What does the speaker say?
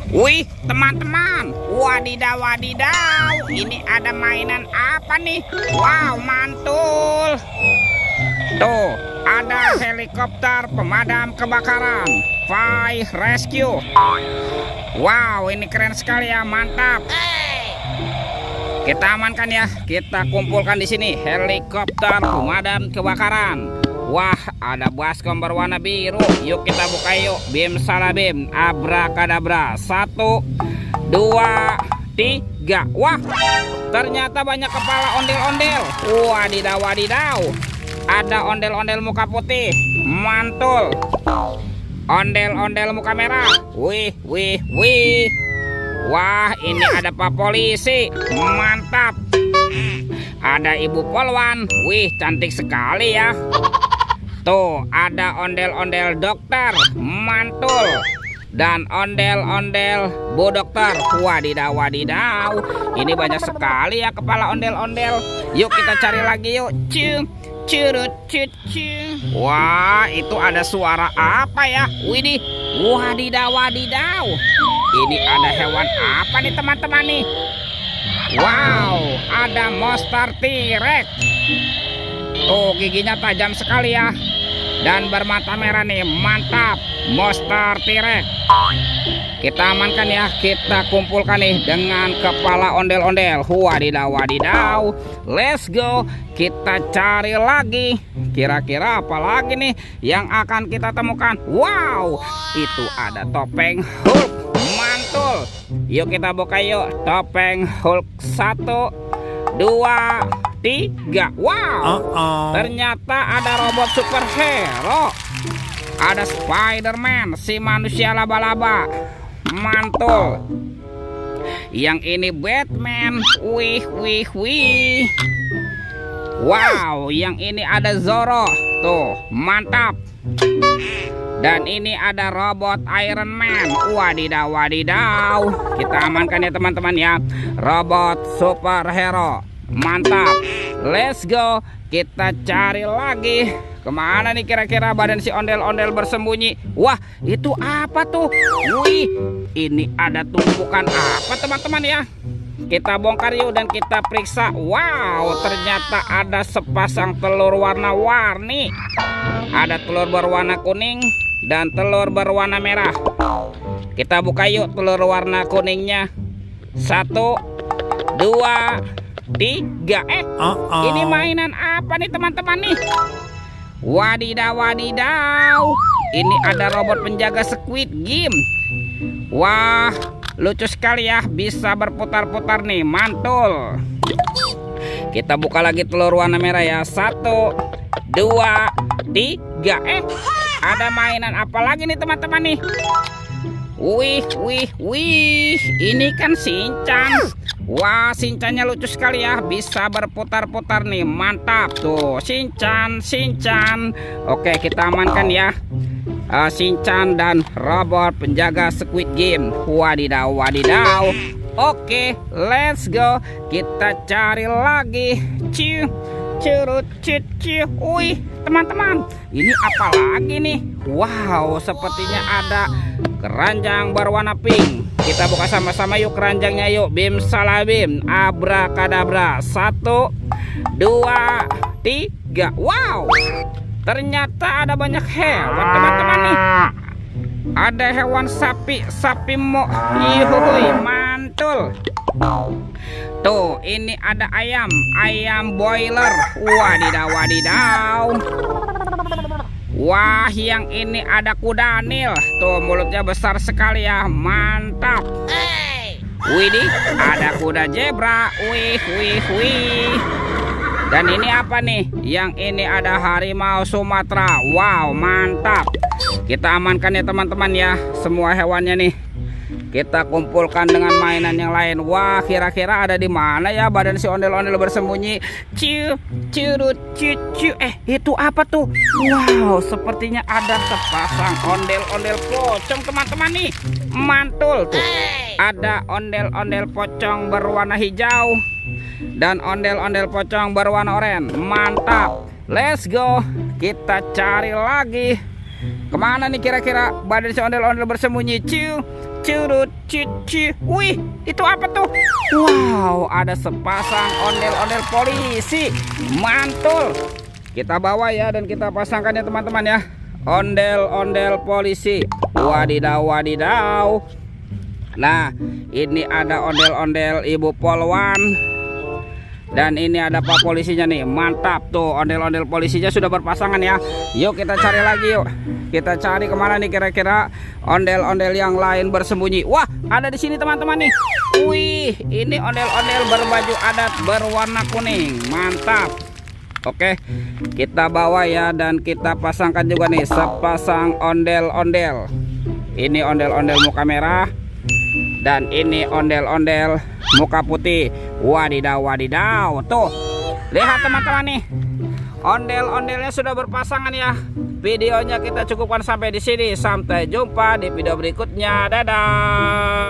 Wih, teman-teman, wadidaw wadidaw, ini ada mainan apa nih? Wow, mantul. Tuh, ada helikopter pemadam kebakaran, Fire Rescue. Wow, ini keren sekali ya, mantap. Kita amankan ya, kita kumpulkan di sini helikopter pemadam kebakaran. Wah, ada baskom berwarna biru. Yuk kita buka yuk. Bim salabim, abrakadabra. 1, 2, 3. Wah, ternyata banyak kepala ondel-ondel. Wadidaw wadidaw. Ada ondel-ondel muka putih, mantul. Ondel-ondel muka merah. Wih, wih, wih. Wah, ini ada Pak Polisi, mantap. Ada Ibu Polwan. Wih, cantik sekali ya. Tuh, ada ondel-ondel dokter, mantul. Dan ondel-ondel Bu Dokter. Wadidaw wadidaw. Ini banyak sekali ya kepala ondel-ondel. Yuk kita cari lagi yuk. Curut cucu. Wah, itu ada suara apa ya? Widih. Wadidaw wadidaw. Ini ada hewan apa nih teman-teman nih? Wow, ada monster T-Rex. Tuh, giginya tajam sekali ya. Dan bermata merah nih, mantap. Monster T-Rex. Kita amankan ya, kita kumpulkan nih dengan kepala ondel-ondel. Wadidaw wadidaw. Let's go. Kita cari lagi. Kira-kira apa lagi nih yang akan kita temukan? Wow, itu ada topeng Hulk, mantul. Yuk kita buka yuk. Topeng Hulk 1, 2, 3. Wow, ternyata ada robot superhero. Ada Spider-Man, si manusia laba-laba, mantul. Yang ini Batman. Wih wih wih. Wow, yang ini ada Zoro. Tuh, mantap. Dan ini ada robot Iron Man. Wadidaw wadidaw. Kita amankan ya teman-teman ya. Robot superhero, mantap. Let's go. Kita cari lagi. Kemana nih kira-kira badan si ondel-ondel bersembunyi? Wah, itu apa tuh? Wih, ini ada tumpukan apa teman-teman ya? Kita bongkar yuk dan kita periksa. Wow, ternyata ada sepasang telur warna-warni. Ada telur berwarna kuning dan telur berwarna merah. Kita buka yuk telur warna kuningnya. 1, 2, 3. Ini mainan apa nih teman-teman nih? Wadidaw wadidaw. Ini ada robot penjaga Squid Game. Wah, lucu sekali ya, bisa berputar-putar nih, mantul. Kita buka lagi telur warna merah ya. 1, 2, 3. Ada mainan apa lagi nih teman-teman nih? Wih wih wih. Ini kan Shinchan. Wah, Shinchannya lucu sekali ya, bisa berputar-putar nih, mantap. Tuh, Shinchan, Shinchan. Oke, kita amankan ya. Shinchan dan robot penjaga Squid Game. Wadidaw wadidaw. Oke, let's go. Kita cari lagi. Curut cucu. Wih, teman-teman, ini apa lagi nih? Wow, sepertinya ada keranjang berwarna pink. Kita buka sama-sama yuk keranjangnya yuk. Bim salabim, abrakadabra. 1, 2, 3. Wow, ternyata ada banyak hewan teman-teman nih. Ada hewan sapi, sapi mo. Yuhui, mantul. Tuh, ini ada ayam, ayam boiler. Wadidaw wadidaw. Wah, yang ini ada kudanil. Tuh, mulutnya besar sekali ya, mantap. Widih, ada kuda zebra. Wih wih wih. Dan ini apa nih? Yang ini ada harimau Sumatera. Wow, mantap. Kita amankan ya teman-teman ya, semua hewannya nih. Kita kumpulkan dengan mainan yang lain. Wah, kira-kira ada di mana ya badan si ondel-ondel bersembunyi? Curut cucu. Itu apa tuh? Wow, sepertinya ada sepasang ondel-ondel pocong teman-teman nih. Mantul tuh. Ada ondel-ondel pocong berwarna hijau dan ondel-ondel pocong berwarna oranye. Mantap. Let's go. Kita cari lagi. Kemana nih kira-kira badan si ondel-ondel bersembunyi? curut cuci. Wih, itu apa tuh? Wow, ada sepasang ondel-ondel polisi. Mantul. Kita bawa ya dan kita pasangkan ya teman-teman ya. Ondel-ondel polisi. Wadidaw, wadidaw. Nah, ini ada ondel-ondel Ibu Polwan. Dan ini ada Pak polisinya nih. Mantap tuh, ondel-ondel polisinya sudah berpasangan ya. Yuk kita cari lagi yuk. Kita cari kemana nih kira-kira ondel-ondel yang lain bersembunyi. Wah, ada di sini teman-teman nih. Wih, ini ondel-ondel berbaju adat berwarna kuning. Mantap. Oke, kita bawa ya dan kita pasangkan juga nih sepasang ondel-ondel. Ini ondel-ondel muka merah. Dan ini ondel-ondel muka putih. Wadidaw, wadidaw. Tuh, lihat teman-teman nih. Ondel-ondelnya sudah berpasangan ya. Videonya kita cukupkan sampai di sini. Sampai jumpa di video berikutnya. Dadah.